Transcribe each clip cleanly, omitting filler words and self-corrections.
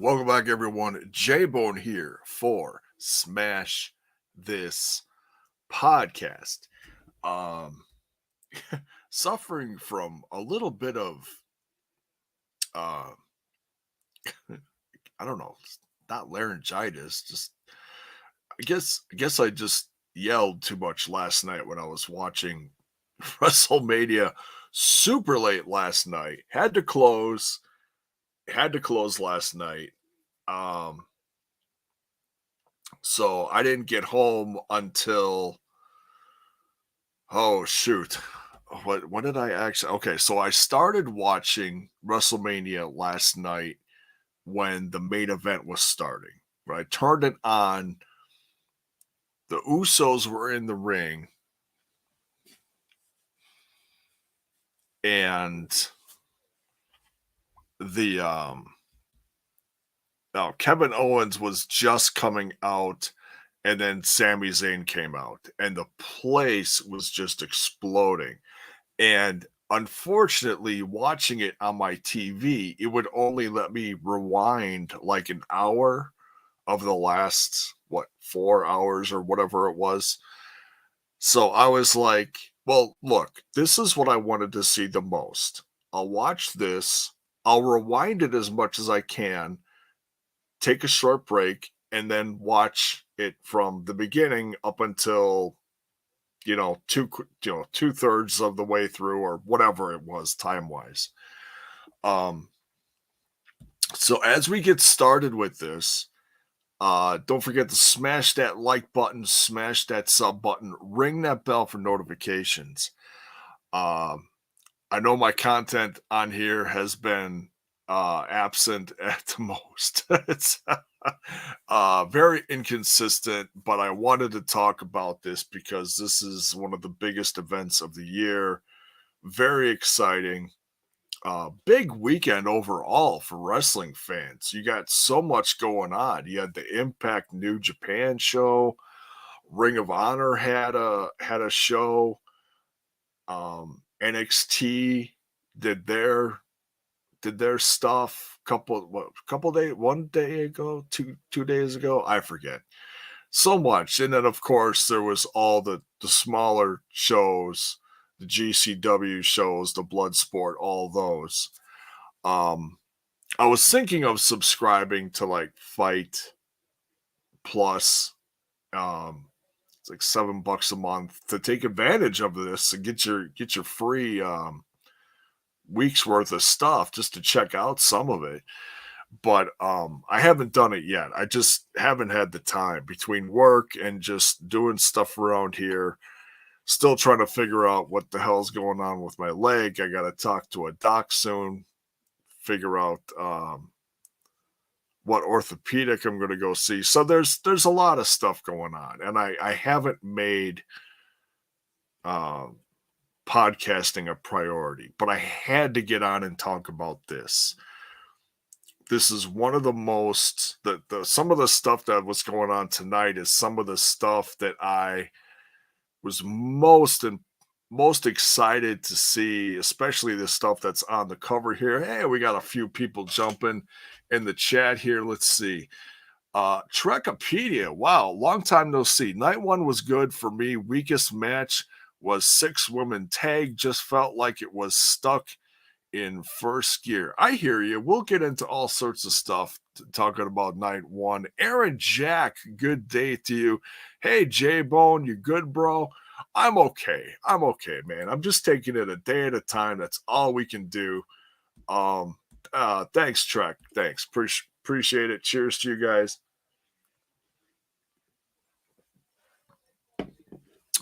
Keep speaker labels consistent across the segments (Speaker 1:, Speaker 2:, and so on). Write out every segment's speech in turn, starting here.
Speaker 1: Welcome back, everyone. J-Bone here for Smash This Podcast. Suffering from a little bit of, I don't know, not laryngitis. Just, I guess I just yelled too much last night when I was watching WrestleMania super late last night. Had to close last night. So I didn't get home until, oh shoot. When did I actually? Okay, so I started watching WrestleMania last night when the main event was starting. Right, I turned it on. The Usos were in the ring, and the Kevin Owens was just coming out, and then Sami Zayn came out, and the place was just exploding. And unfortunately, watching it on my TV, it would only let me rewind like an hour of the last, 4 hours or whatever it was. So I was like, well, look, this is what I wanted to see the most. I'll watch this. I'll rewind it as much as I can, take a short break, and then watch it from the beginning up until, two-thirds of the way through or whatever it was time-wise. So as we get started with this, don't forget to smash that like button, smash that sub button, ring that bell for notifications. I know my content on here has been absent at the most. It's very inconsistent, but I wanted to talk about this because this is one of the biggest events of the year. Very exciting. Big weekend overall for wrestling fans. You got so much going on. You had the Impact New Japan show. Ring of Honor had a show. NXT did their stuff one day ago, two days ago, I forget. So much. And then of course there was all the smaller shows, the GCW shows, the Bloodsport, all those. I was thinking of subscribing to like Fight Plus. It's like $7 a month to take advantage of this and get your free week's worth of stuff just to check out some of it. But I haven't done it yet. I just haven't had the time between work and just doing stuff around here. Still trying to figure out what the hell's going on with my leg. I got to talk to a doc soon, figure out what orthopedic I'm going to go see. So there's a lot of stuff going on, and I haven't made podcasting a priority, but I had to get on and talk about this. This is one of the most, some of the stuff that was going on tonight is some of the stuff that I was most excited to see, especially the stuff that's on the cover here. Hey, we got a few people jumping in the chat here. Let's see. Trekopedia, wow, long time no see. Night one was good for me. Weakest match was 6-woman tag. Just felt like it was stuck in first gear. I hear you. We'll get into all sorts of stuff talking about night one. Aaron Jack, good day to you. Hey, J-Bone, you good, bro? I'm okay, man. I'm just taking it a day at a time. That's all we can do. Thanks, Trek. Thanks. Appreciate it. Cheers to you guys.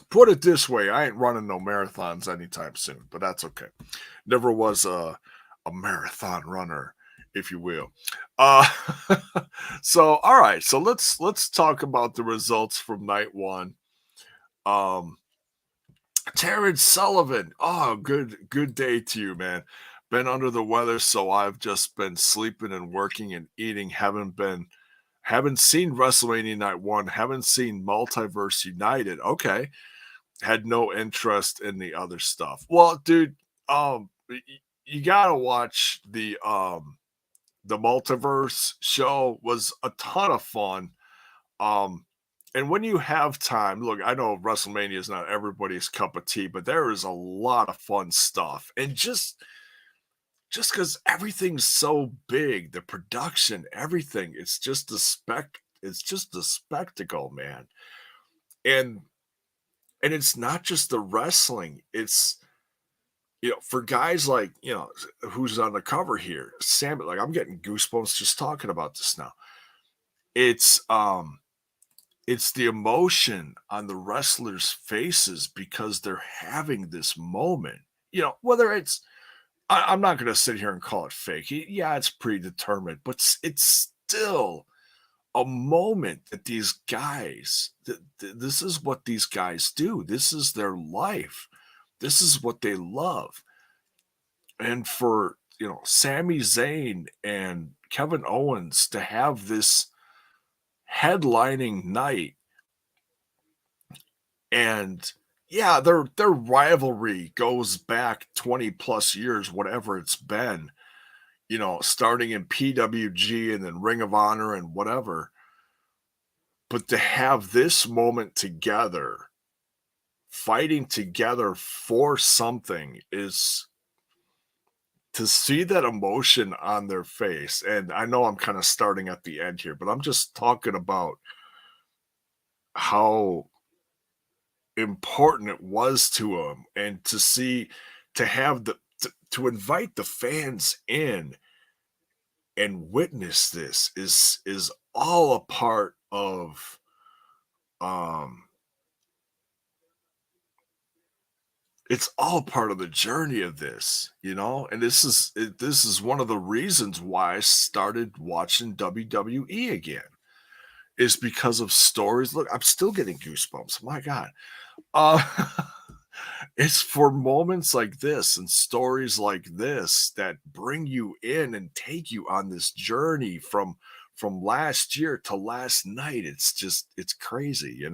Speaker 1: Put it this way, I ain't running no marathons anytime soon, but that's okay. Never was a marathon runner, if you will. So, all right. So let's talk about the results from night one. Terrence Sullivan. Oh, good day to you, man. Been under the weather, so I've just been sleeping and working and eating. Haven't seen WrestleMania night one. Haven't seen Multiverse United. Okay. Had no interest in the other stuff. Well, dude, you gotta watch the the multiverse show was a ton of fun. Um, and when you have time, look, I know WrestleMania is not everybody's cup of tea, but there is a lot of fun stuff. And just because everything's so big, the production, everything, it's just a spectacle, man. And it's not just the wrestling, it's for guys like, who's on the cover here, Sami, like I'm getting goosebumps just talking about this now. It's it's the emotion on the wrestlers' faces because they're having this moment. Whether I'm not going to sit here and call it fake. Yeah, it's predetermined, but it's still a moment that these guys, this is what these guys do. This is their life. This is what they love. And for, Sami Zayn and Kevin Owens to have this headlining night, and yeah, their rivalry goes back 20 plus years, whatever it's been, starting in PWG and then Ring of Honor and whatever. But to have this moment together, fighting together for something, is to see that emotion on their face. And I know I'm kind of starting at the end here, but I'm just talking about how important it was to him, and to have to invite the fans in and witness this is all a part of um it's all part of the journey of this, and this is one of the reasons why I started watching WWE again, is because of stories. Look, I'm still getting goosebumps, my god. uh It's for moments like this and stories like this that bring you in and take you on this journey from last year to last night. It's crazy,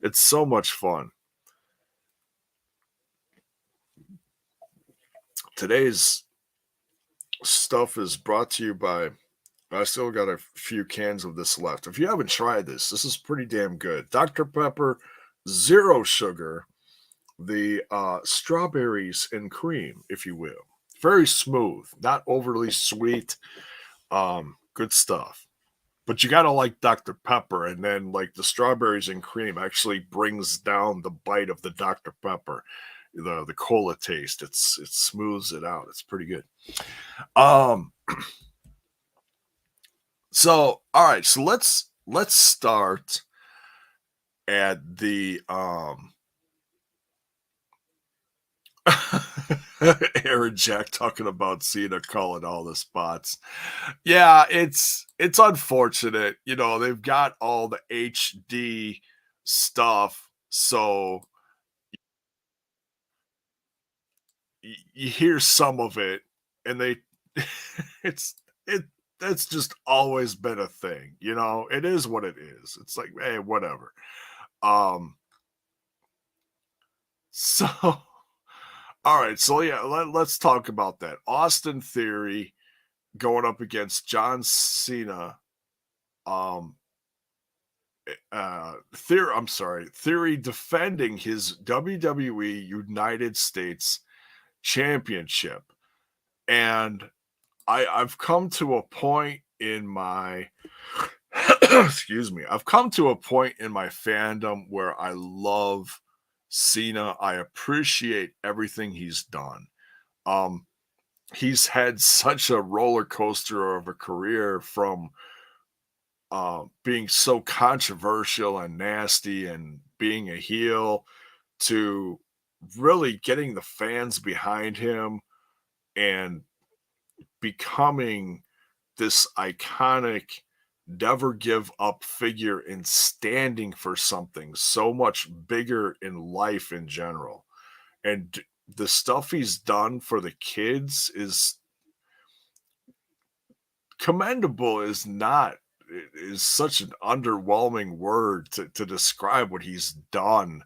Speaker 1: It's so much fun. Today's stuff is brought to you by, I still got a few cans of this left. If you haven't tried this is pretty damn good. Dr. Pepper, zero sugar, the strawberries and cream, if you will. Very smooth, not overly sweet. Good stuff. But you gotta like Dr. Pepper, and then like the strawberries and cream actually brings down the bite of the Dr. Pepper, the cola taste. It smooths it out. It's pretty good. Um, so all right, so let's start at the Aaron Jack talking about Cena calling all the spots. Yeah, it's unfortunate. They've got all the HD stuff, so you hear some of it, and they it's it that's just always been a thing. It is what it is. It's like, hey, whatever. Um, so all right, so yeah, let's talk about that. Austin Theory going up against John Cena. Um, Theory defending his WWE United States Championship. And I've come to a point in my excuse me, I've come to a point in my fandom where I love Cena. I appreciate everything he's done. Um, he's had such a roller coaster of a career, from being so controversial and nasty and being a heel to really getting the fans behind him and becoming this iconic, never give up figure and standing for something so much bigger in life in general. And the stuff he's done for the kids is commendable. Is such an underwhelming word to describe what he's done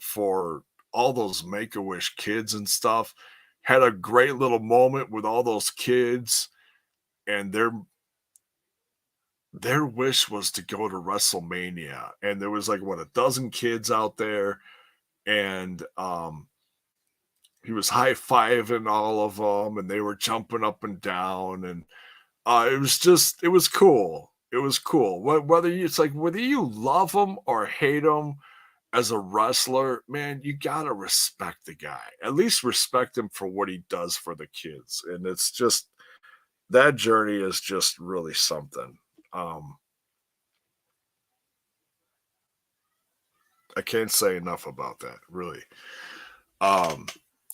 Speaker 1: for all those Make-A-Wish kids and stuff. Had a great little moment with all those kids, and their wish was to go to WrestleMania, and there was like what, a dozen kids out there, and he was high-fiving all of them, and they were jumping up and down, and it was cool. It was cool. Whether you love him or hate him as a wrestler, man, you gotta respect the guy. At least respect him for what he does for the kids. And it's just, that journey is just really something. I can't say enough about that, really. And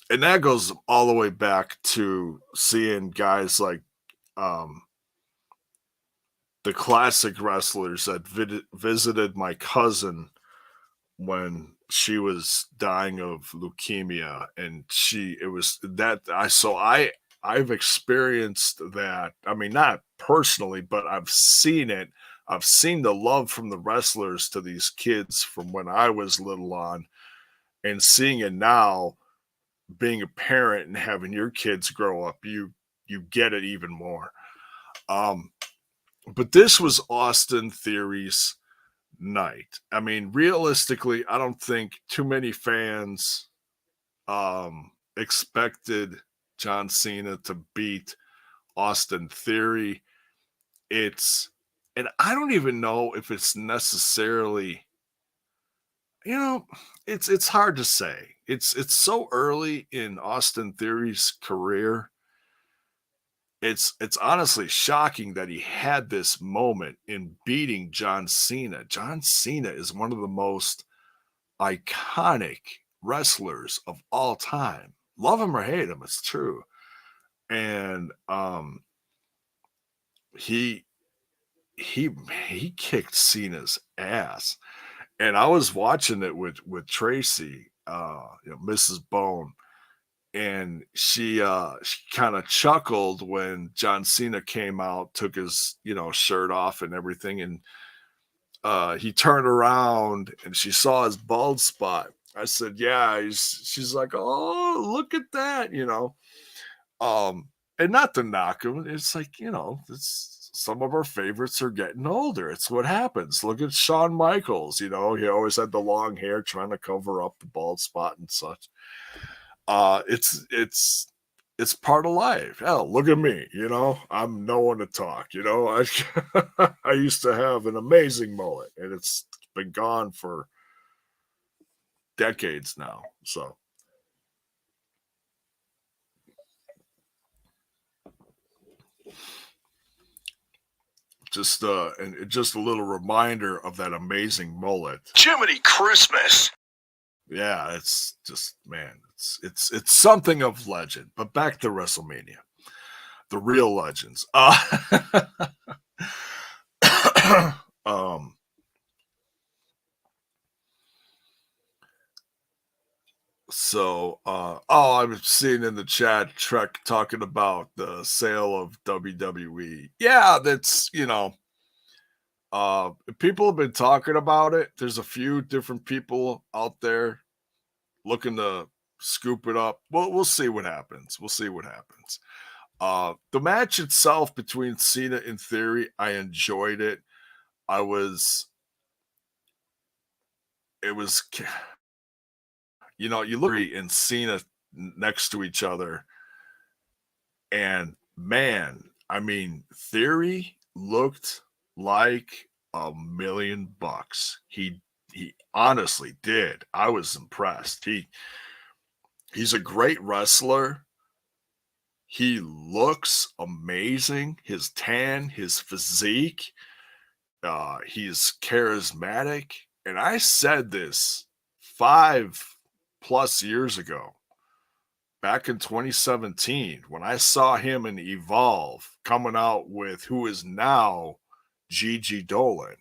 Speaker 1: that goes all the way back to seeing guys like the classic wrestlers that visited my cousin when she was dying of leukemia, and I've experienced that. I mean, not personally, but I've seen it. I've seen the love from the wrestlers to these kids from when I was little on, and seeing it now, being a parent and having your kids grow up, you get it even more. But this was Austin Theory's night. I mean, realistically, I don't think too many fans expected John Cena to beat Austin Theory. And I don't even know if it's necessarily, it's hard to say. It's so early in Austin Theory's career. It's honestly shocking that he had this moment in beating John Cena. John Cena is one of the most iconic wrestlers of all time. Love him or hate him, it's true. And he kicked Cena's ass. And I was watching it with Tracy, Mrs. Bone, and she kind of chuckled when John Cena came out, took his shirt off and everything, and he turned around and she saw his bald spot. I said, "Yeah." She's like, "Oh, look at that," and not to knock him. It's like, it's some of our favorites are getting older. It's what happens. Look at Shawn Michaels. He always had the long hair, trying to cover up the bald spot and such. It's part of life. Hell, look at me. I'm no one to talk. I used to have an amazing mullet, and it's been gone for decades now. So just a little reminder of that amazing mullet.
Speaker 2: Jiminy Christmas.
Speaker 1: Yeah, it's just, man, it's something of legend. But back to WrestleMania, the real legends. So, I'm seeing in the chat Trek talking about the sale of WWE. Yeah, that's, people have been talking about it. There's a few different people out there looking to scoop it up. We'll see what happens. The match itself between Cena and Theory, I enjoyed it. You look at Cena next to each other, and man, I mean, Theory looked like $1 million. He honestly did. I was impressed. He's a great wrestler. He looks amazing. His tan, his physique, he's charismatic. And I said this 5+ years ago, back in 2017, when I saw him in Evolve coming out with who is now Gigi Dolan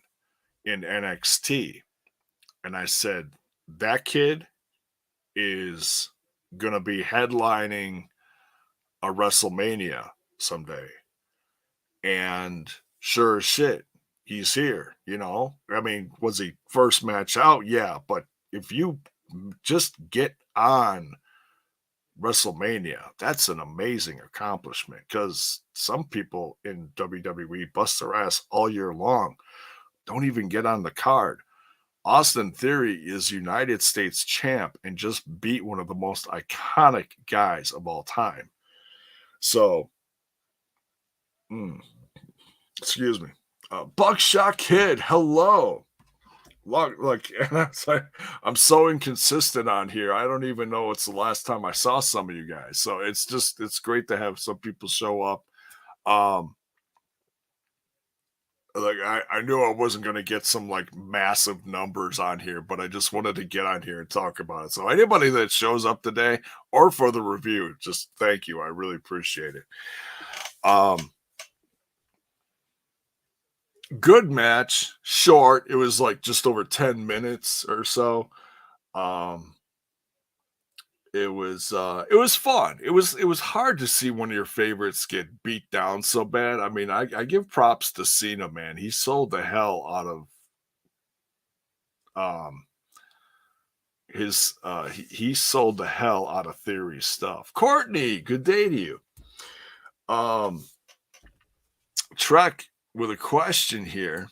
Speaker 1: in NXT. And I said, that kid is going to be headlining a WrestleMania someday. And sure as shit, he's here, I mean, was he first match out? Yeah, but if you just get on WrestleMania. That's an amazing accomplishment because some people in WWE bust their ass all year long, don't even get on the card. Austin Theory is United States champ and just beat one of the most iconic guys of all time. So, excuse me. Buckshot Kid, hello. Look, I'm so inconsistent on here. I don't even know it's the last time I saw some of you guys. So it's great to have some people show up. I knew I wasn't going to get some like massive numbers on here, but I just wanted to get on here and talk about it. So anybody that shows up today or for the review, just thank you. I really appreciate it. Good match, short. It was like just over 10 minutes or so. It was fun. It was hard to see one of your favorites get beat down so bad. I mean, I give props to Cena, man. He sold the hell out of he sold the hell out of Theory stuff. Courtney, good day to you. Trek with a question here.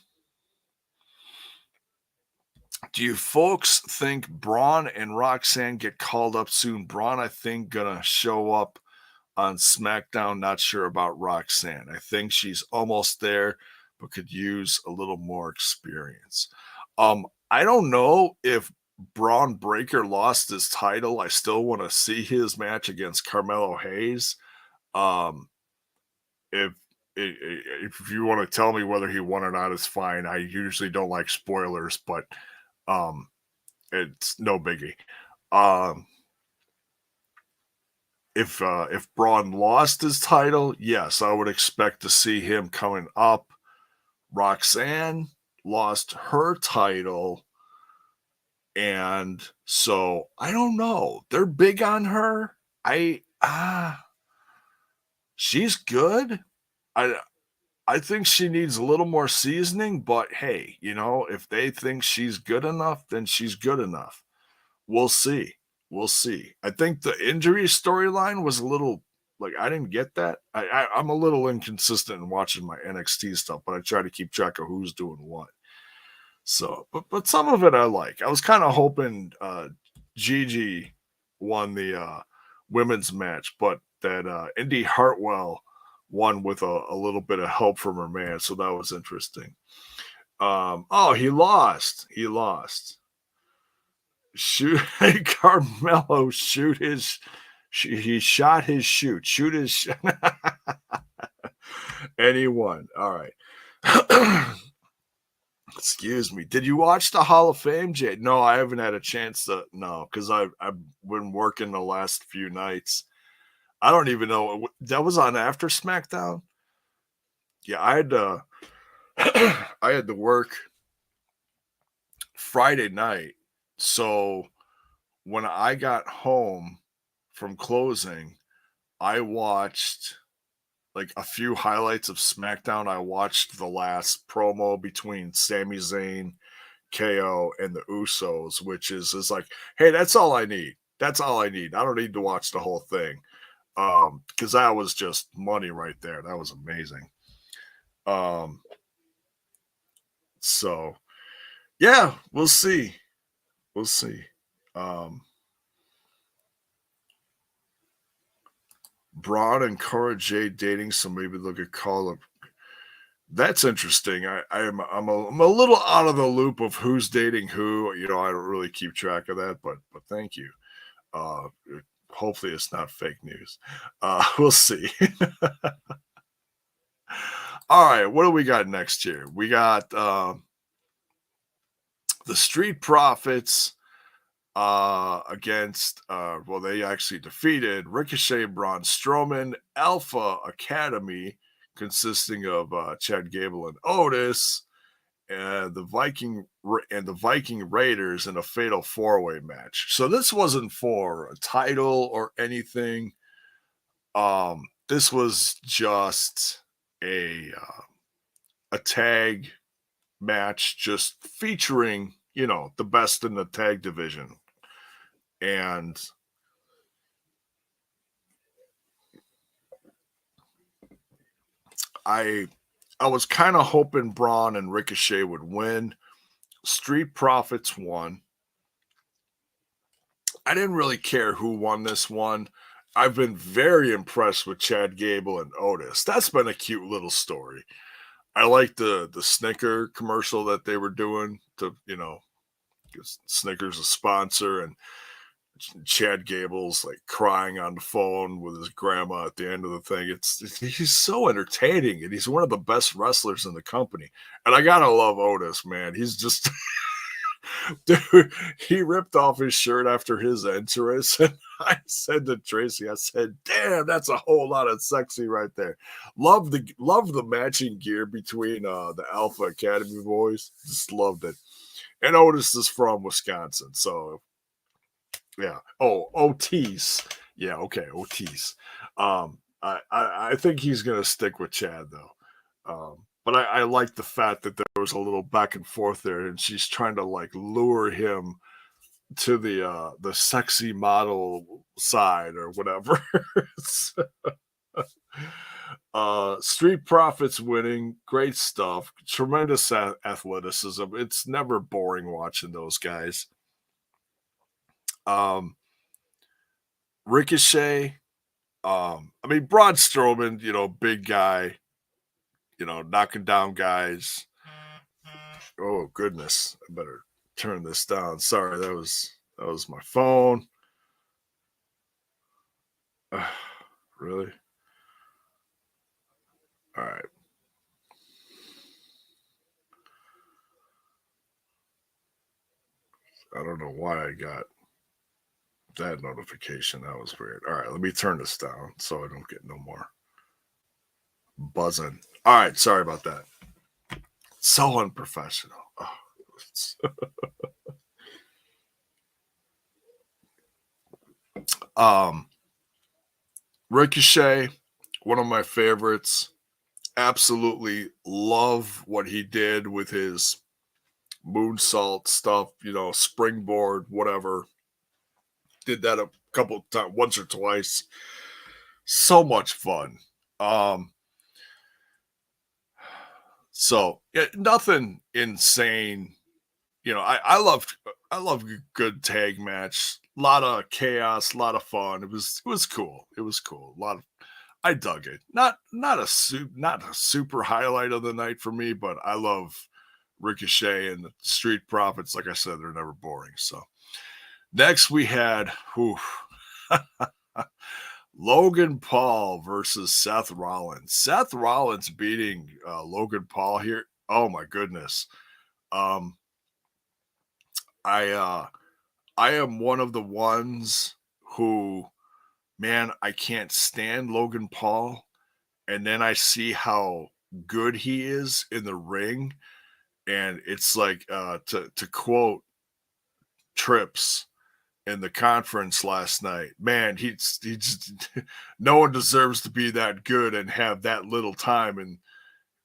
Speaker 1: Do you folks think Braun and Roxanne get called up soon? Braun, I think, gonna show up on SmackDown. Not sure about Roxanne. I think she's almost there, but could use a little more experience. I don't know if Braun Breaker lost his title. I still want to see his match against Carmelo Hayes. If you want to tell me whether he won or not, it's fine. I usually don't like spoilers, but it's no biggie. If Braun lost his title, yes, I would expect to see him coming up. Roxanne lost her title, and so I don't know. They're big on her. She's good. I think she needs a little more seasoning, but hey, if they think she's good enough, then she's good enough. We'll see. We'll see. I think the injury storyline was a little I didn't get that. I'm a little inconsistent in watching my NXT stuff, but I try to keep track of who's doing what. So, but some of it I like. I was kind of hoping Gigi won the women's match, but that Indy Hartwell won with a little bit of help from her man, so that was interesting. He lost. Shoot, Carmelo shoot his. He shot his shoot. Shoot his. And he won. All right. Excuse me. Did you watch the Hall of Fame, Jay? No, I haven't had a chance to. No, because I've been working the last few nights. I don't even know. That was on after SmackDown? Yeah, I had to I had to work Friday night. So when I got home from closing, I watched like a few highlights of SmackDown. I watched the last promo between Sami Zayn, KO, and the Usos, which is like, hey, that's all I need. That's all I need. I don't need to watch the whole thing. Because that was just money right there. That was amazing. So yeah, we'll see. We'll see. Braun and Cora Jade dating, so maybe they'll get called up. That's interesting. I'm a little out of the loop of who's dating who. I don't really keep track of that, but thank you. Hopefully it's not fake news. We'll see. All right, what do we got next here? We got the Street Profits against they actually defeated Ricochet, Braun Strowman, Alpha Academy, consisting of Chad Gable and Otis, and the Viking Raiders in a fatal 4-way match. So this wasn't for a title or anything. This was just a tag match, just featuring the best in the tag division. And I was kind of hoping Braun and Ricochet would win. Street Profits won. I didn't really care who won this one. I've been very impressed with Chad Gable and Otis. That's been a cute little story. I like the Snicker commercial that they were doing to, you know, 'cause Snicker's a sponsor, and Chad Gable's like crying on the phone with his grandma at the end of the thing. He's so entertaining, and he's one of the best wrestlers in the company. And I gotta love Otis, man. He's just dude, he ripped off his shirt after his entrance. And I said to Tracy, I said, damn, that's a whole lot of sexy right there. Love the matching gear between the Alpha Academy boys. Just loved it. And Otis is from Wisconsin, so yeah. Oh, Otis. Yeah, okay, Otis. I think he's gonna stick with Chad though. But I like the fact that there was a little back and forth there, and she's trying to like lure him to the sexy model side or whatever. Street Profits winning, great stuff, tremendous athleticism. It's never boring watching those guys. Ricochet, I mean, Braun Strowman, you know, big guy, you know, knocking down guys. Oh goodness, I better turn this down. Sorry, that was my phone. Really? All right. I don't know why I got that notification. That was weird. All right, let me turn this down so I don't get no more buzzing. All right, sorry about that. So unprofessional. Ricochet, one of my favorites. Absolutely love what he did with his moonsault stuff, you know, springboard, whatever. Did that a couple times, once or twice. So much fun. So yeah, nothing insane. You know, I love a good tag match. A lot of chaos, a lot of fun. It was cool. It was cool. A lot of I dug it. Not a super highlight of the night for me, but I love Ricochet and the Street Profits. Like I said, they're never boring. So next we had Logan Paul versus Seth Rollins. Seth Rollins beating Logan Paul here. Oh my goodness. Um, I am one of the ones who, man, I can't stand Logan Paul, and then I see how good he is in the ring, and it's like to quote Trips in the conference last night, man, he just no one deserves to be that good and have that little time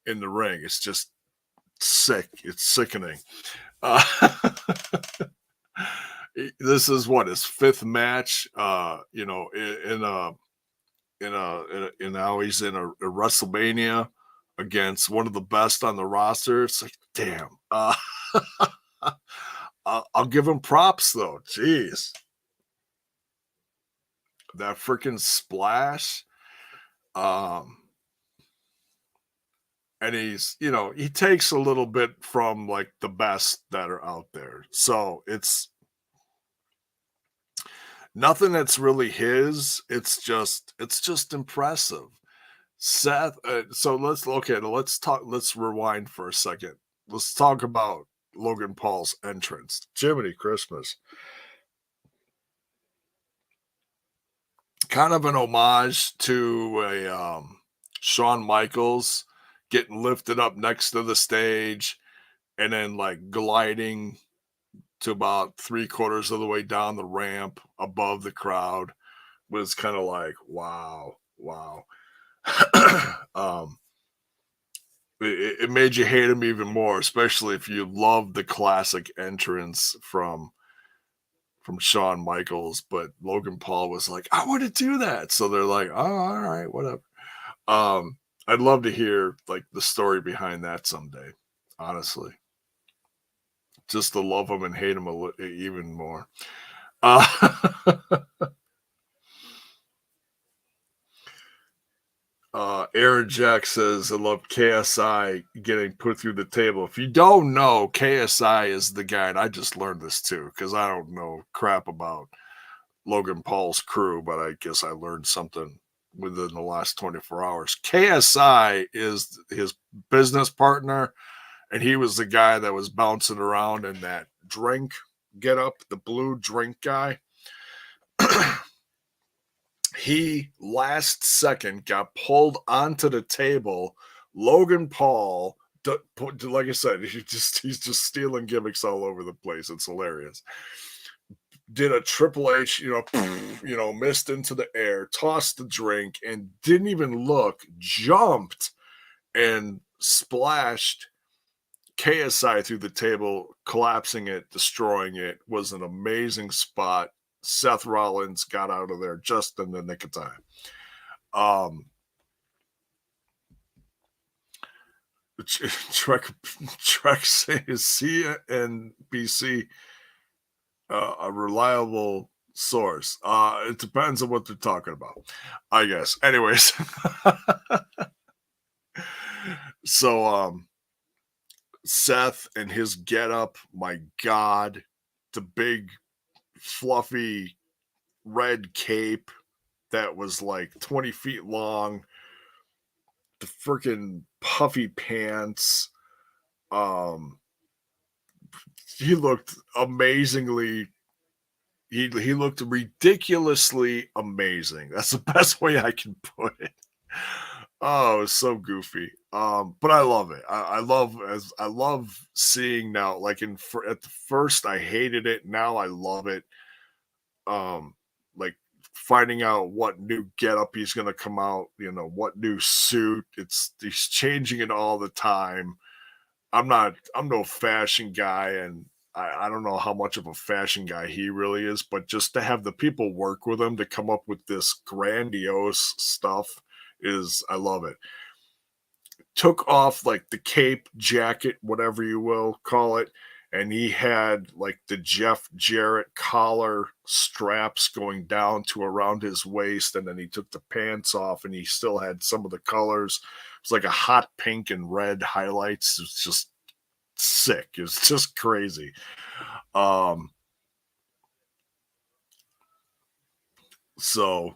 Speaker 1: in the ring. It's just sick. It's sickening. Uh, this is what his fifth match. You know, in now he's in a WrestleMania against one of the best on the roster. It's like, damn. I'll give him props though. Jeez, that freaking splash. Um, and he's, you know, he takes a little bit from like the best that are out there. So it's nothing that's really his. It's just impressive. Seth, so let's rewind for a second. Let's talk about Logan Paul's entrance. Jiminy Christmas. Kind of an homage to a Shawn Michaels getting lifted up next to the stage and then like gliding to about 3/4 of the way down the ramp above the crowd was kind of like, wow. um, it made you hate him even more, especially if you love the classic entrance from Shawn Michaels. But Logan Paul was like, I want to do that. So they're like, oh, all right, whatever. I'd love to hear like the story behind that someday. Honestly, just to love him and hate him even more. Uh, Aaron Jack says, I love KSI getting put through the table. If you don't know, KSI is the guy, and I just learned this too, because I don't know crap about Logan Paul's crew, but I guess I learned something within the last 24 hours. KSI is his business partner, and he was the guy that was bouncing around in that drink get up, the blue drink guy. He last second got pulled onto the table. Logan Paul, like I said, he's just stealing gimmicks all over the place. It's hilarious. Did a Triple H, missed into the air, tossed the drink, and didn't even look, jumped and splashed KSI through the table, collapsing it, destroying it. Was an amazing spot. Seth Rollins got out of there just in the nick of time. Trek says C and BC a reliable source. It depends on what they're talking about, I guess. Anyways, so Seth and his getup, my God, the big fluffy red cape that was like 20 feet long, the freaking puffy pants. He looked amazingly, he looked ridiculously amazing. That's the best way I can put it. Oh, it was so goofy. But I love it. I love seeing now, like at the first I hated it. Now I love it. Like finding out what new getup he's gonna come out, what new suit. He's changing it all the time. I'm no fashion guy, and I don't know how much of a fashion guy he really is, but just to have the people work with him to come up with this grandiose stuff I love it. Took off like the cape, jacket, whatever you will call it, and he had like the Jeff Jarrett collar straps going down to around his waist, and then he took the pants off, and he still had some of the colors. It was like a hot pink and red highlights. It's just sick. It's just crazy. So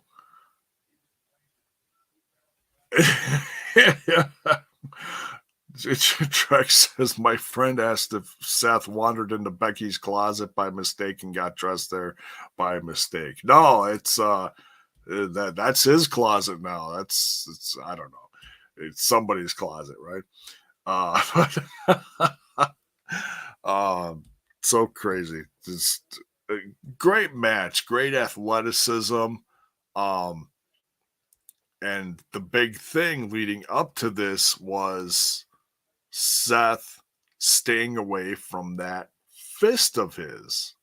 Speaker 1: yeah. Trek says my friend asked if Seth wandered into Becky's closet by mistake and got dressed there by mistake. No, it's that's his closet now. It's I don't know. It's somebody's closet, right? So crazy. Just a great match, great athleticism. And the big thing leading up to this was Seth staying away from that fist of his.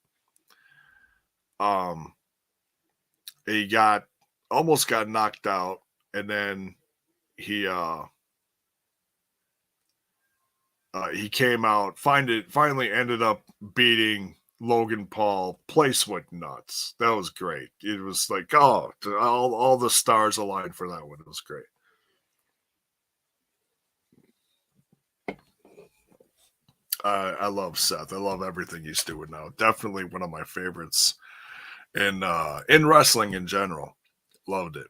Speaker 1: He almost got knocked out, and then he came out, finally ended up beating Logan Paul. Place went nuts. That was great. It was like, oh, all the stars aligned for that one. It was great. I love Seth. I love everything he's doing now. Definitely one of my favorites in wrestling in general. Loved it.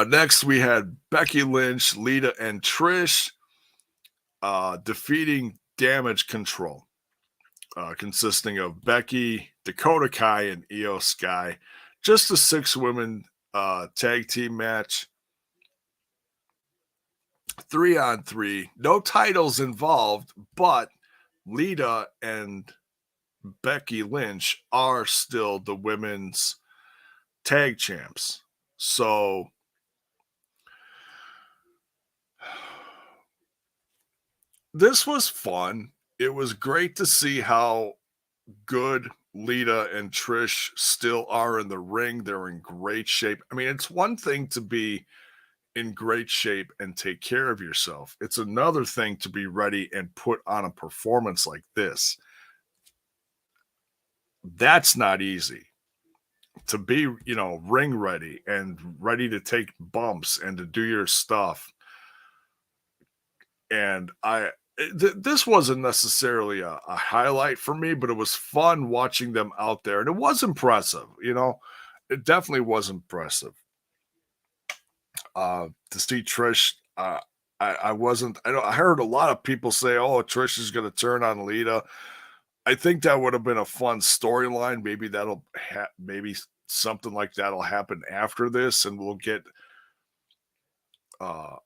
Speaker 1: Next we had Becky Lynch, Lita, and Trish defeating Damage Control, consisting of Becky, Dakota Kai, and Io Sky. Just a 6-women tag team match. 3-on-3. No titles involved, but Lita and Becky Lynch are still the women's tag champs. So this was fun. It was great to see how good Lita and Trish still are in the ring. They're in great shape. I mean, it's one thing to be in great shape and take care of yourself. It's another thing to be ready and put on a performance like this. That's not easy. To be, ring ready and ready to take bumps and to do your stuff. And this wasn't necessarily a highlight for me, but it was fun watching them out there, and it was impressive. It definitely was impressive. To see Trish, I wasn't. I heard a lot of people say, "Oh, Trish is going to turn on Lita." I think that would have been a fun storyline. Maybe maybe something like that'll happen after this, and we'll get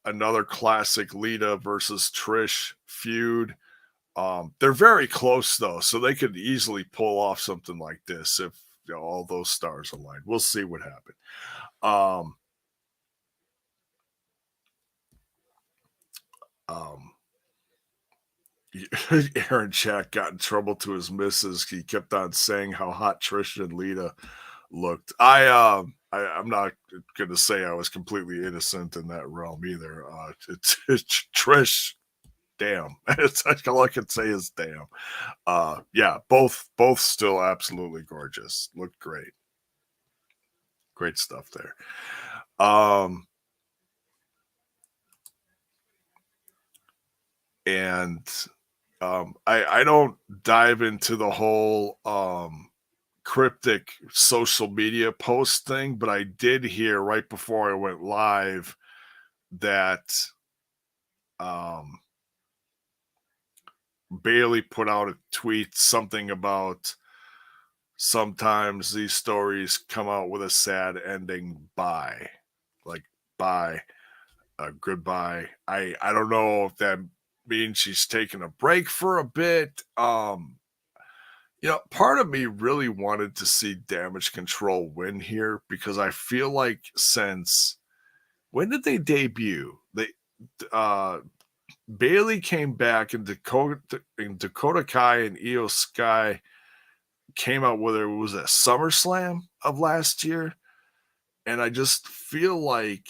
Speaker 1: another classic Lita versus Trish feud. They're very close though, so they could easily pull off something like this if all those stars align. We'll see what happens. Aaron Jack got in trouble to his missus. He kept on saying how hot Trish and Lita looked. I'm not gonna say I was completely innocent in that realm either. It's Trish. Damn, it's all I can say is damn. Yeah, both still absolutely gorgeous. Looked great. Great stuff there. I don't dive into the whole cryptic social media post thing, but I did hear right before I went live that Bailey put out a tweet, something about sometimes these stories come out with a sad ending. Bye, like bye, goodbye. I don't know if that means she's taking a break for a bit. Part of me really wanted to see Damage Control win here because I feel like since when did they debut? Bailey came back and Dakota Kai and Io Sky came out with it was a SummerSlam of last year, and I just feel like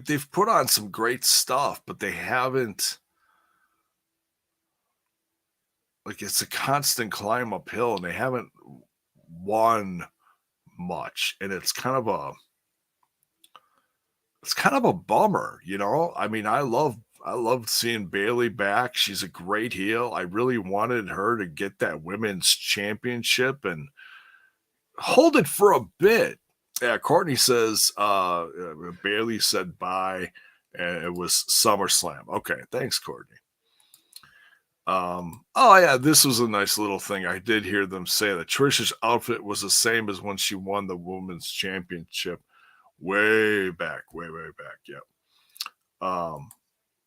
Speaker 1: they've put on some great stuff, but they haven't. Like it's a constant climb uphill, and they haven't won much, and it's kind of a bummer, I mean, I love seeing Bailey back. She's a great heel. I really wanted her to get that women's championship and hold it for a bit. Yeah, Courtney says Bailey said bye, and it was SummerSlam. Okay, thanks, Courtney. Oh yeah, this was a nice little thing. I did hear them say that Trish's outfit was the same as when she won the women's championship way back. Yep.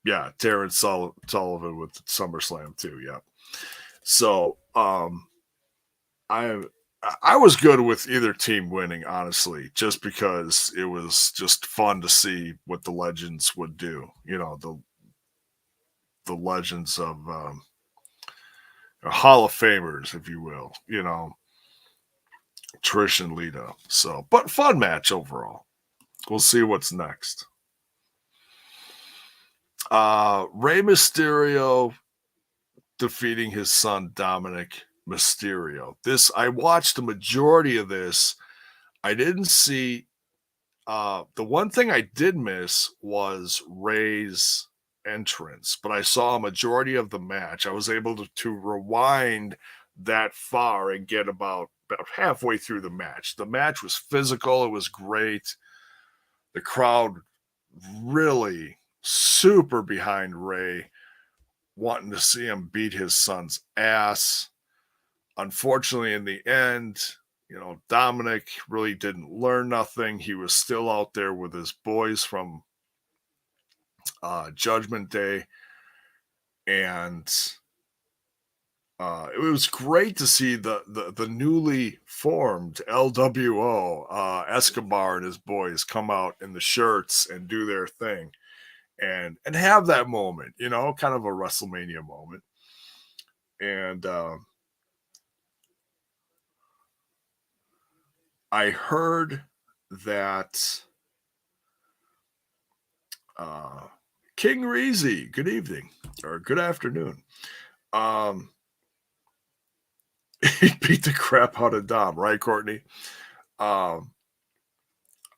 Speaker 1: Yeah, Terrence Sullivan with SummerSlam too. Yep. So, I was good with either team winning, honestly, just because it was just fun to see what the legends would do. The legends of Hall of Famers, if you will. Trish and Lita. So, but fun match overall. We'll see what's next. Rey Mysterio defeating his son Dominik Mysterio. I watched the majority of this. I didn't see the one thing I did miss was Rey's entrance, but I saw a majority of the match. I was able to rewind that far and get about halfway through the match. The match was physical. It was great. The crowd really super behind Rey, wanting to see him beat his son's ass. Unfortunately, in the end, Dominik really didn't learn nothing. He was still out there with his boys from Judgment Day. And it was great to see the newly formed LWO, Escobar and his boys come out in the shirts and do their thing. and have that moment, kind of a WrestleMania moment. And I heard that King Reezy, good evening or good afternoon. He beat the crap out of Dom, right, Courtney? I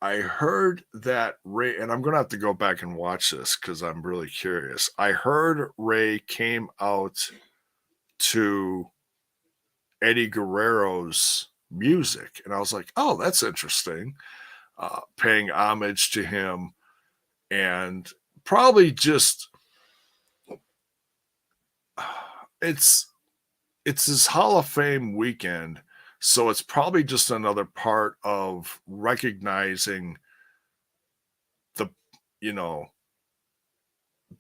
Speaker 1: heard that Ray, and I'm gonna have to go back and watch this because I'm really curious. I heard Ray came out to Eddie Guerrero's music, and I was like, "Oh, that's interesting." Paying homage to him, and probably just it's his Hall of Fame weekend, so it's probably just another part of recognizing the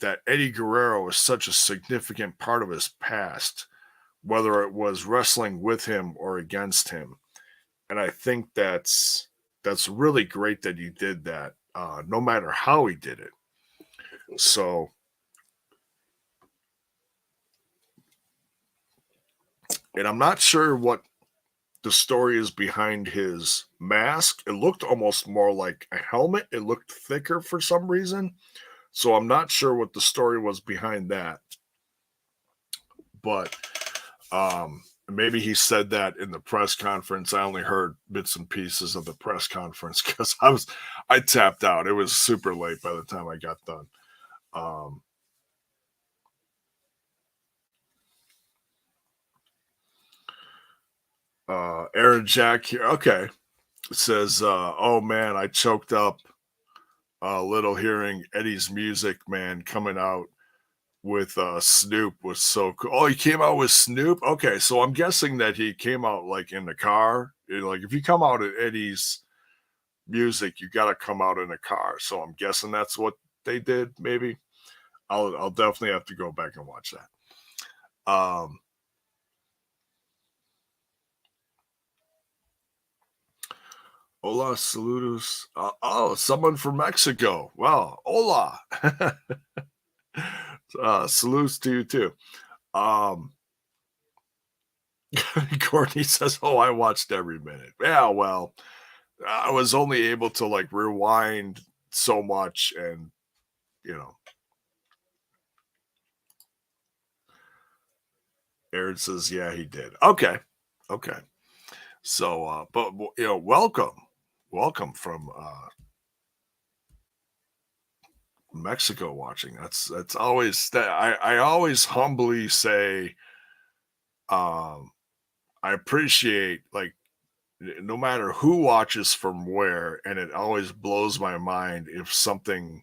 Speaker 1: that Eddie Guerrero is such a significant part of his past, whether it was wrestling with him or against him. And I think that's really great that he did that, no matter how he did it. So, and I'm not sure what the story is behind his mask. It looked almost more like a helmet. It looked thicker for some reason. So I'm not sure what the story was behind that. But maybe he said that in the press conference. I only heard bits and pieces of the press conference because I tapped out. It was super late by the time I got done. Aaron Jack here. Okay. It says, oh man, I choked up a little hearing Eddie's music, man, coming out with Snoop was so cool. Oh, he came out with Snoop? Okay, so I'm guessing that he came out like in the car. Like if you come out at Eddie's music, you got to come out in a car. So I'm guessing that's what they did. Maybe I'll definitely have to go back and watch that. Hola, saludos. Oh, someone from Mexico. Wow, hola. Salutes to you too. Courtney says, "Oh, I watched every minute." Yeah, well, I was only able to like rewind so much, and Aaron says, "Yeah, he did." Okay. So, but welcome from Mexico watching. That's always that I always humbly say, I appreciate like no matter who watches from where, and it always blows my mind if something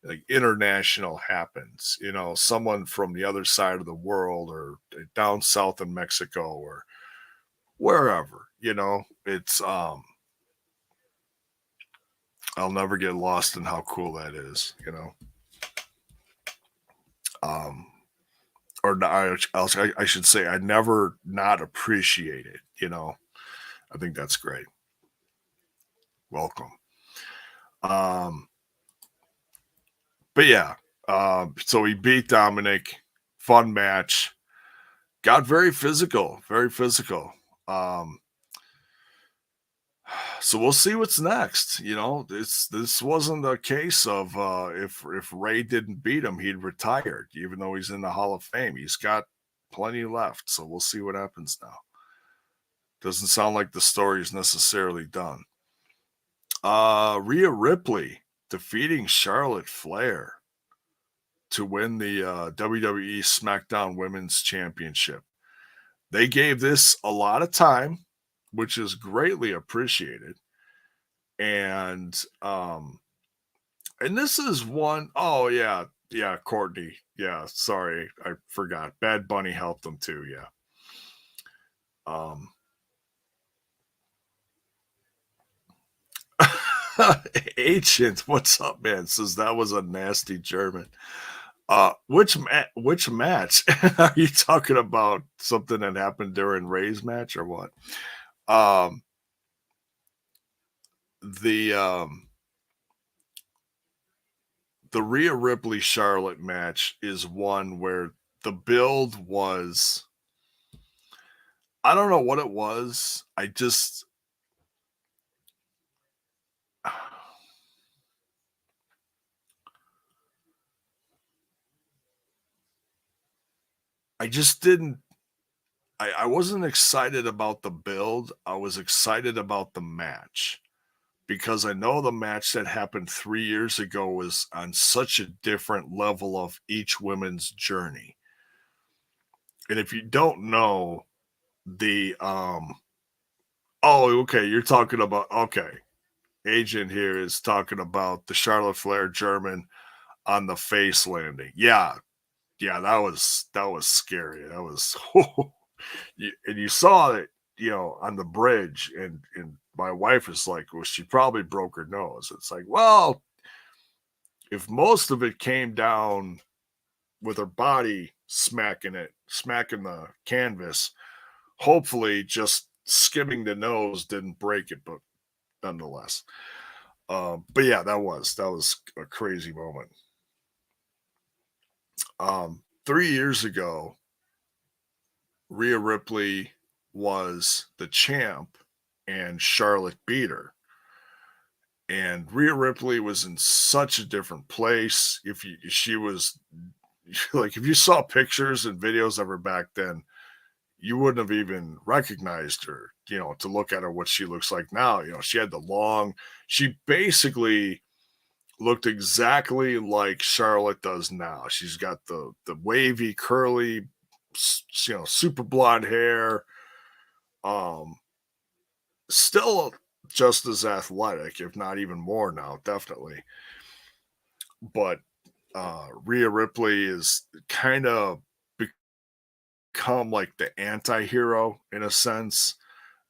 Speaker 1: like international happens, someone from the other side of the world or down south in Mexico or wherever, it's I'll never get lost in how cool that is, or I should say I never not appreciate it, I think that's great. Welcome. But yeah, so he beat Dominik, fun match, got very physical. So we'll see what's next. This wasn't a case of if Ray didn't beat him, he'd retired, even though he's in the Hall of Fame. He's got plenty left, so we'll see what happens now. Doesn't sound like the story is necessarily done. Rhea Ripley defeating Charlotte Flair to win the WWE SmackDown Women's Championship. They gave this a lot of time, which is greatly appreciated. And this is one, oh yeah, Courtney. Yeah, sorry, I forgot. Bad Bunny helped them too, yeah. Ancient, what's up, man? Says that was a nasty German. Which match? Are you talking about something that happened during Ray's match or what? The the Rhea Ripley Charlotte match is one where the build was, I don't know what it was. I just didn't, I wasn't excited about the build. I was excited about the match because I know the match that happened 3 years ago was on such a different level of each women's journey. And if you don't know the, oh, okay, you're talking about, okay, agent here is talking about the Charlotte Flair German on the face landing. Yeah, yeah, that was scary. That was and you saw it, on the bridge, and my wife is like, well, she probably broke her nose. It's like, well, if most of it came down with her body smacking the canvas, hopefully just skimming the nose didn't break it, but nonetheless. But yeah, that was a crazy moment. 3 years ago, Rhea Ripley was the champ and Charlotte beat her. And Rhea Ripley was in such a different place. She was like, if you saw pictures and videos of her back then, you wouldn't have even recognized her, to look at her, what she looks like now. She had she basically looked exactly like Charlotte does now. She's got the wavy, curly, super blonde hair. Um, Still just as athletic, if not even more now, definitely. But Rhea Ripley is kind of become like the anti-hero in a sense.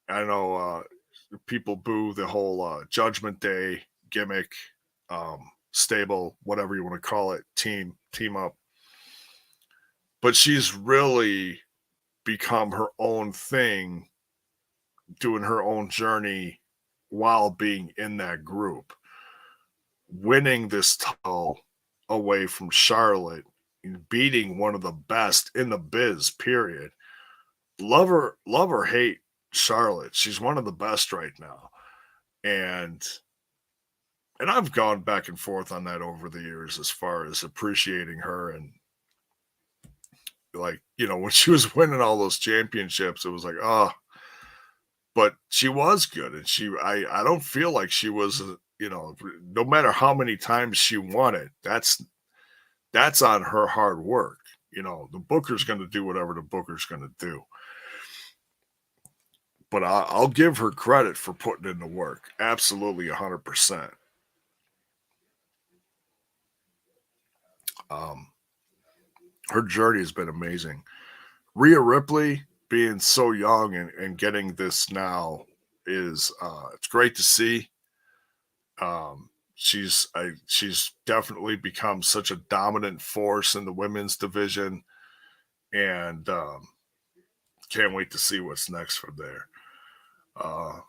Speaker 1: I know people boo the whole Judgment Day gimmick, stable, whatever you want to call it, team up. But she's really become her own thing, doing her own journey while being in that group, winning this title away from Charlotte, beating one of the best in the biz, period. Love or hate Charlotte. She's one of the best right now. And I've gone back and forth on that over the years as far as appreciating her, and like, when she was winning all those championships, it was like, oh, but she was good. And I don't feel like she was, no matter how many times she won it, that's on her hard work. The booker's going to do whatever the booker's going to do. But I'll give her credit for putting in the work. Absolutely 100%. Her journey has been amazing. Rhea Ripley being so young and getting this now is it's great to see. She's definitely become such a dominant force in the women's division, and can't wait to see what's next from there. But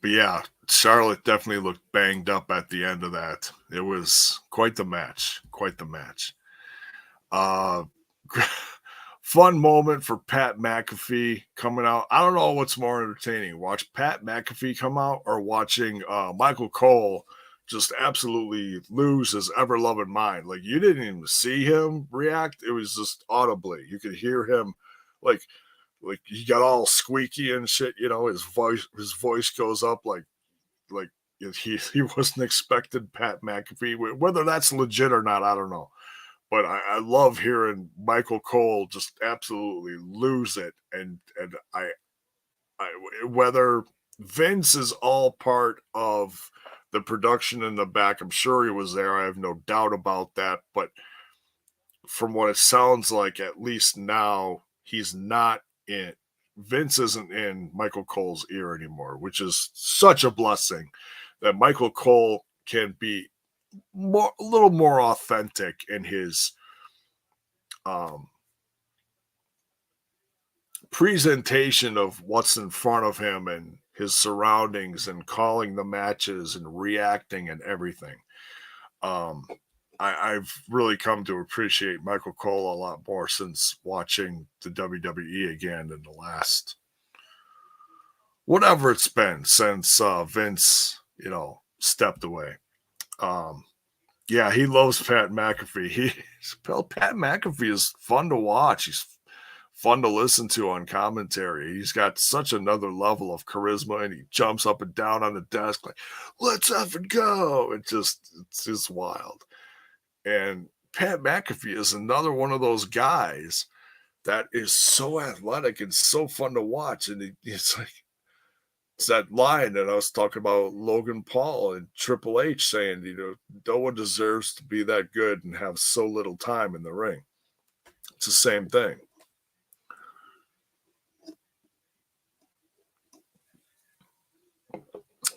Speaker 1: yeah, Charlotte definitely looked banged up at the end of that. It was quite the match. Quite the match. Uh, Fun moment for Pat McAfee coming out. I don't know what's more entertaining, watch Pat McAfee come out or watching Michael Cole just absolutely lose his ever-loving mind. Like, you didn't even see him react. It was just audibly. You could hear him like he got all squeaky and shit, his voice goes up like he wasn't expecting Pat McAfee. Whether that's legit or not, I don't know. But I love hearing Michael Cole just absolutely lose it, and I whether Vince is all part of the production in the back, I'm sure he was there. I have no doubt about that. But from what it sounds like, at least now, he's not in. Vince isn't in Michael Cole's ear anymore, which is such a blessing that Michael Cole can be a little more authentic in his presentation of what's in front of him, and his surroundings and calling the matches and reacting and everything. I've really come to appreciate Michael Cole a lot more since watching the WWE again in the last whatever it's been since Vince, stepped away. Yeah, he loves Pat McAfee. Pat McAfee is fun to watch. He's fun to listen to on commentary. He's got such another level of charisma, and he jumps up and down on the desk like, "Let's effing go!" It's just wild. And Pat McAfee is another one of those guys that is so athletic and so fun to watch. And it's like, it's that line that I was talking about Logan Paul and Triple H saying, no one deserves to be that good and have so little time in the ring. It's the same thing.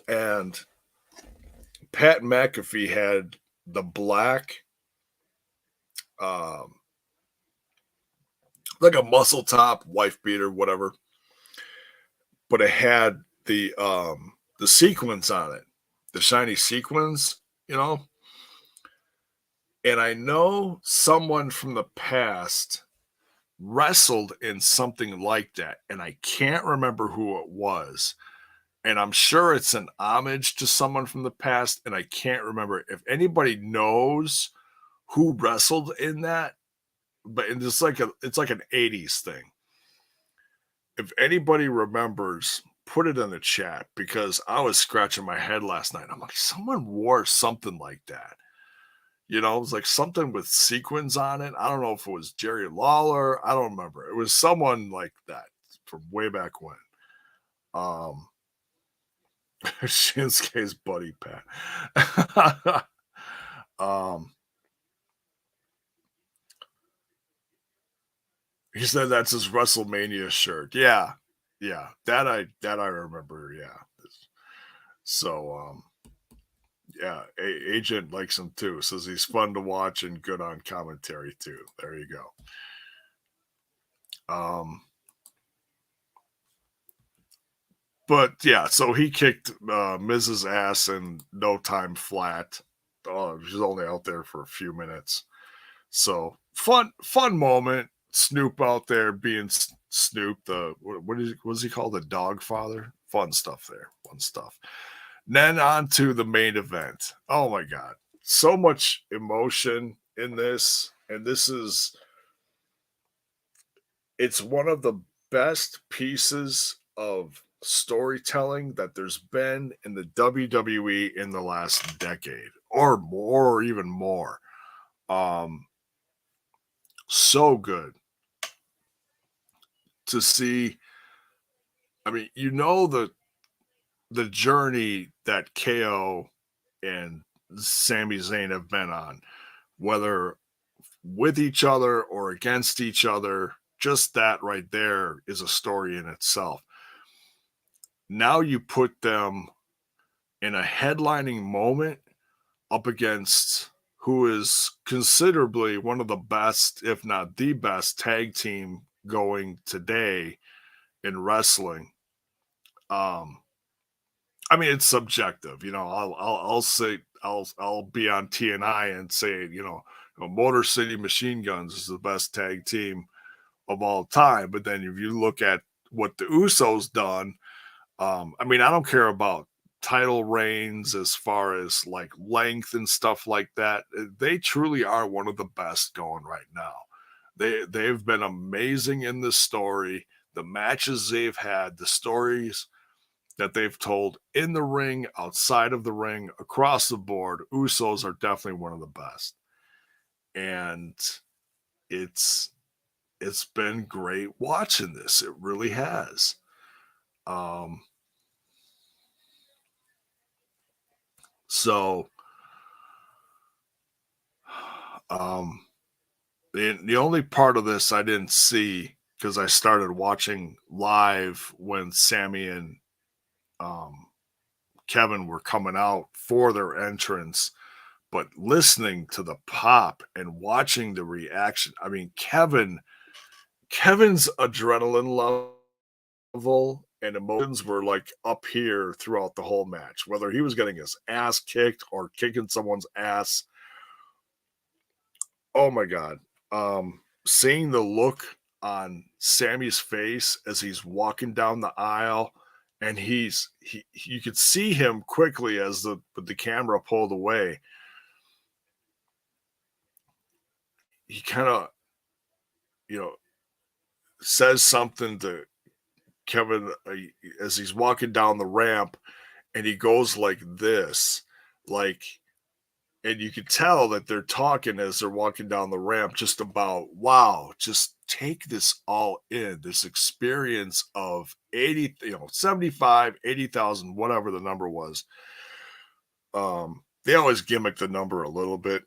Speaker 1: And Pat McAfee had the black, like a muscle top, wife beater, whatever, but it had the sequins on it, the shiny sequins, And I know someone from the past wrestled in something like that, and I can't remember who it was. And I'm sure it's an homage to someone from the past, and I can't remember. If anybody knows who wrestled in that, but it's like an 80s thing. If anybody remembers, put it in the chat, because I was scratching my head last night. I'm like, someone wore something like that. It was like something with sequins on it. I don't know if it was Jerry Lawler. I don't remember. It was someone like that from way back when. Shinsuke's buddy Pat. He said that's his WrestleMania shirt. Yeah. That I remember. Yeah. So yeah, Agent likes him too. Says he's fun to watch and good on commentary too. There you go. But yeah, so he kicked Miz's ass in no time flat. Oh, she's only out there for a few minutes. So fun moment. Snoop out there being Snoop, was he called? The dog father? Fun stuff there. Fun stuff. Then on to the main event. Oh my God. So much emotion in this. And it's one of the best pieces of storytelling that there's been in the WWE in the last decade or more, or even more. So good to see. I mean, the journey that KO and Sami Zayn have been on, whether with each other or against each other, just that right there is a story in itself. Now you put them in a headlining moment up against who is considerably one of the best, if not the best, tag team going today in wrestling. I mean, it's subjective, I'll say I'll be on TNI and say, Motor City Machine Guns is the best tag team of all time. But then if you look at what the Usos done, I mean, I don't care about title reigns as far as like length and stuff like that. They truly are one of the best going right now. They've been amazing in this story. The matches they've had, the stories that they've told in the ring, outside of the ring, across the board, Usos are definitely one of the best. And it's been great watching this. It really has. The only part of this I didn't see, because I started watching live when Sami and Kevin were coming out for their entrance, but listening to the pop and watching the reaction. I mean, Kevin's adrenaline level and emotions were like up here throughout the whole match, whether he was getting his ass kicked or kicking someone's ass. Oh my God. Seeing the look on Sami's face as he's walking down the aisle, and you could see him quickly as the camera pulled away. He kind of, you know, says something to Kevin as he's walking down the ramp, and he goes like this, like, and you could tell that they're talking as they're walking down the ramp, just about, wow, just take this all in, this experience of 80, 75, 80,000, whatever the number was. They always gimmick the number a little bit,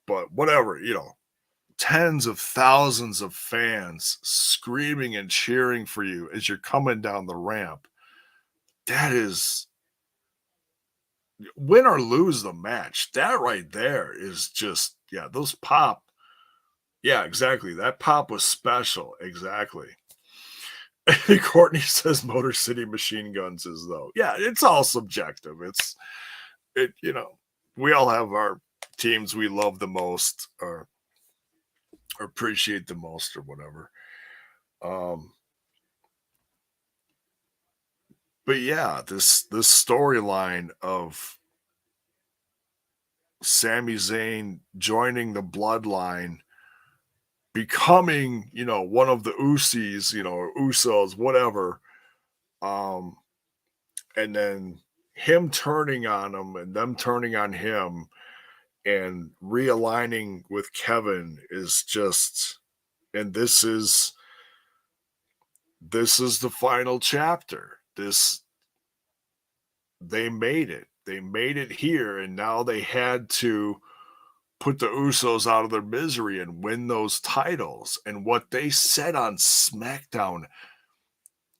Speaker 1: but whatever, tens of thousands of fans screaming and cheering for you as you're coming down the ramp. That is, win or lose the match, that right there is just, yeah, those pop. Yeah, exactly. That pop was special. Exactly. Courtney says Motor City Machine Guns is though. Yeah, it's all subjective. We all have our teams we love the most or appreciate the most or whatever. But yeah, this storyline of Sami Zayn joining the bloodline, becoming, one of the Usos, or Usos, whatever. And then him turning on them and them turning on him and realigning with Kevin is just, and this is the final chapter. They made it. They made it here, and now they had to put the Usos out of their misery and win those titles. And what they said on SmackDown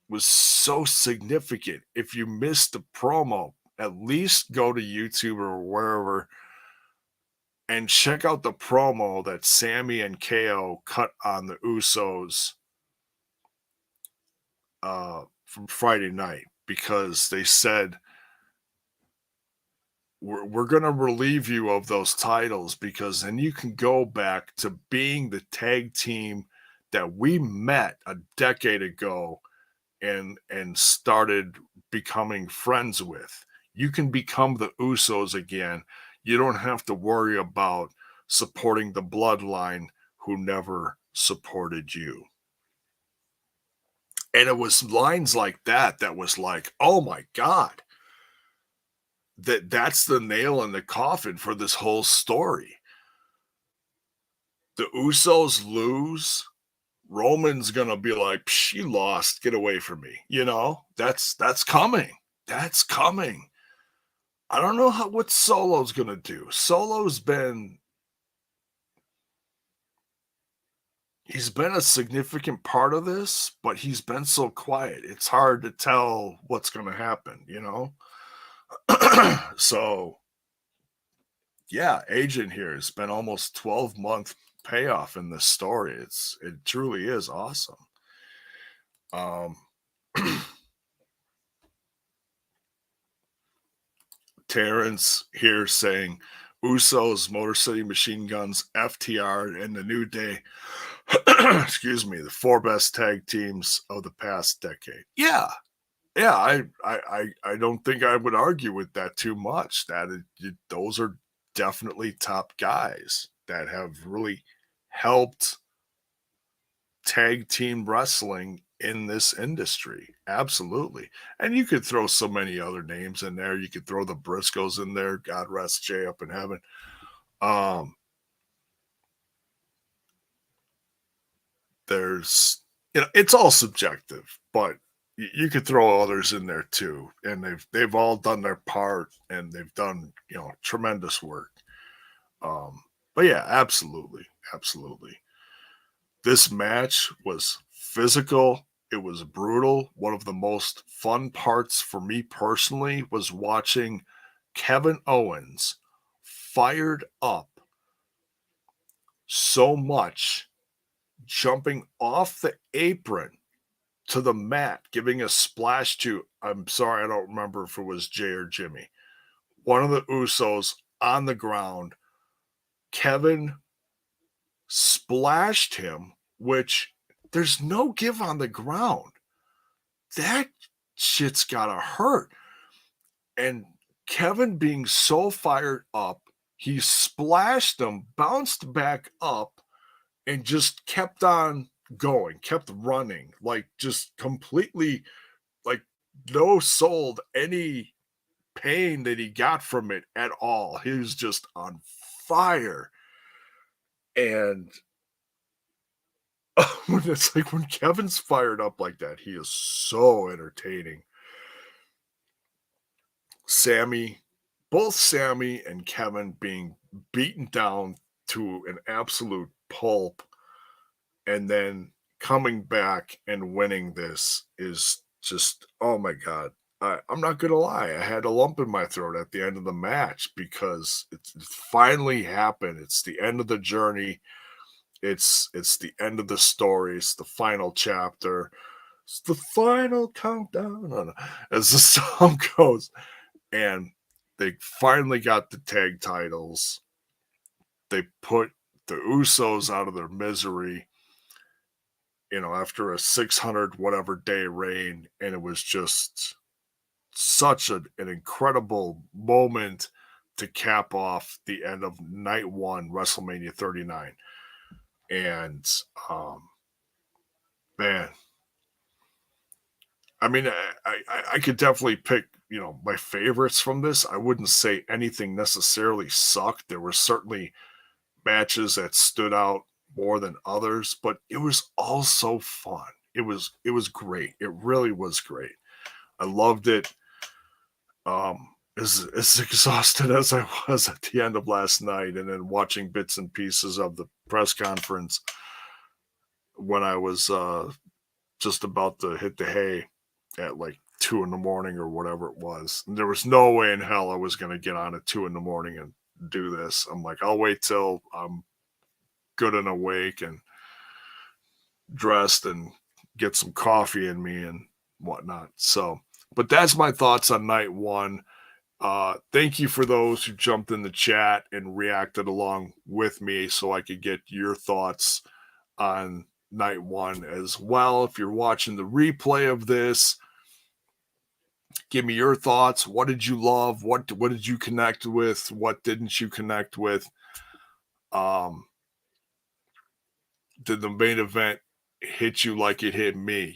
Speaker 1: was so significant. If you missed the promo, at least go to YouTube or wherever and check out the promo that Sami and KO cut on the Usos from Friday night, because they said, we're going to relieve you of those titles, because then you can go back to being the tag team that we met a decade ago and started becoming friends with. You can become the Usos again. You don't have to worry about supporting the bloodline who never supported you. And it was lines like that was like, oh my God, that's the nail in the coffin for this whole story. The Usos lose, Roman's gonna be like, she lost, get away from me. That's coming. That's coming. I don't know what Solo's gonna do. He's been a significant part of this, but he's been so quiet. It's hard to tell what's gonna happen, So yeah, Agent here has been almost 12-month payoff in this story. It truly is awesome. Terrence here saying Usos, Motor City Machine Guns, FTR, and the New Day, excuse me, the 4 best tag teams of the past decade. Yeah, I don't think I would argue with that too much. Those are definitely top guys that have really helped tag team wrestling in this industry. Absolutely. And you could throw so many other names in there. You could throw the Briscoes in there. God rest Jay up in heaven. There's, it's all subjective, but you could throw others in there too. And they've all done their part, and they've done, tremendous work. But yeah, absolutely. Absolutely. This match was physical. It was brutal. One of the most fun parts for me personally was watching Kevin Owens fired up so much, jumping off the apron to the mat, giving a splash to, I'm sorry, I don't remember if it was Jay or Jimmy, one of the Usos on the ground. Kevin splashed him, which there's no give on the ground. That shit's gotta hurt. And Kevin being so fired up, he splashed him, bounced back up, and just kept on going, kept running, like just completely, like no sold any pain that he got from it at all. He was just on fire. And it's like when Kevin's fired up like that, he is so entertaining. Both Sami and Kevin being beaten down to an absolute pulp and then coming back and winning this is just, oh my God. I'm not going to lie. I had a lump in my throat at the end of the match because it finally happened. It's the end of the journey. It's the end of the story. It's the final chapter. It's the final countdown, as the song goes. And they finally got the tag titles. They put the Usos out of their misery, after a 600 whatever day reign. And it was just such an incredible moment to cap off the end of night one, WrestleMania 39. And, man, I mean, I could definitely pick, my favorites from this. I wouldn't say anything necessarily sucked. There were certainly matches that stood out more than others, but it was all so fun. It was great. It really was great. I loved it. As exhausted as I was at the end of last night, and then watching bits and pieces of the press conference when I was just about to hit the hay at like 2 a.m. or whatever it was. And there was no way in hell I was going to get on at 2 a.m. and do this. I'm like, I'll wait till I'm good and awake and dressed and get some coffee in me and whatnot. So, but that's my thoughts on night one. Thank you for those who jumped in the chat and reacted along with me so I could get your thoughts on night one as well. If you're watching the replay of this, give me your thoughts. What did you love? What did you connect with? What didn't you connect with? Did the main event hit you like it hit me?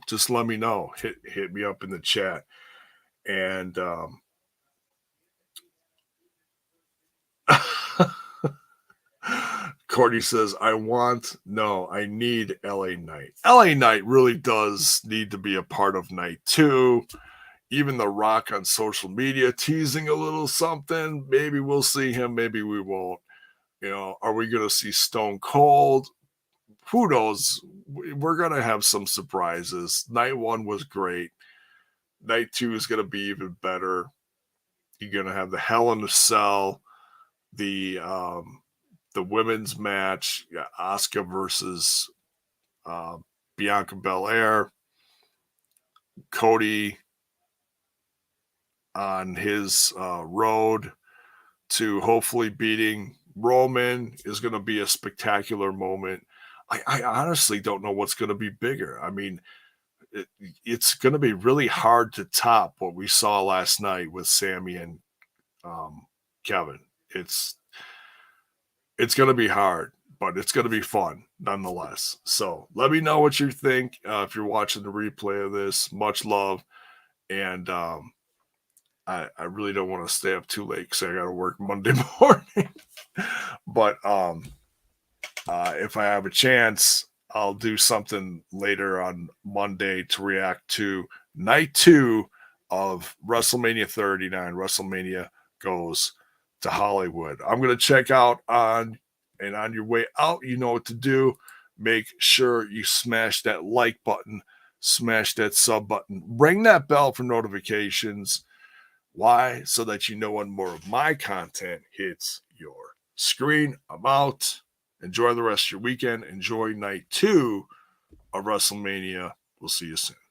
Speaker 1: Just let me know. Hit me up in the chat. And Courtney says, I need LA Knight. LA Knight really does need to be a part of night two. Even The Rock on social media teasing a little something. Maybe we'll see him, maybe we won't. Are we going to see Stone Cold? Who knows? We're going to have some surprises. Night one was great. Night two is going to be even better. You're going to have the Hell in a Cell, the women's match, Asuka versus Bianca Belair, Cody on his road to hopefully beating Roman is going to be a spectacular moment. I honestly don't know what's going to be bigger. I mean, it's going to be really hard to top what we saw last night with Sami and Kevin. It's going to be hard, but it's going to be fun nonetheless. So let me know what you think. If you're watching the replay of this, much love. And I really don't want to stay up too late because I got to work Monday morning. But if I have a chance, I'll do something later on Monday to react to night two of WrestleMania 39. WrestleMania goes to Hollywood. I'm going to check out on your way out, you know what to do. Make sure you smash that like button, smash that sub button, ring that bell for notifications. Why? So that you know when more of my content hits your screen. I'm out. Enjoy the rest of your weekend. Enjoy night two of WrestleMania. We'll see you soon.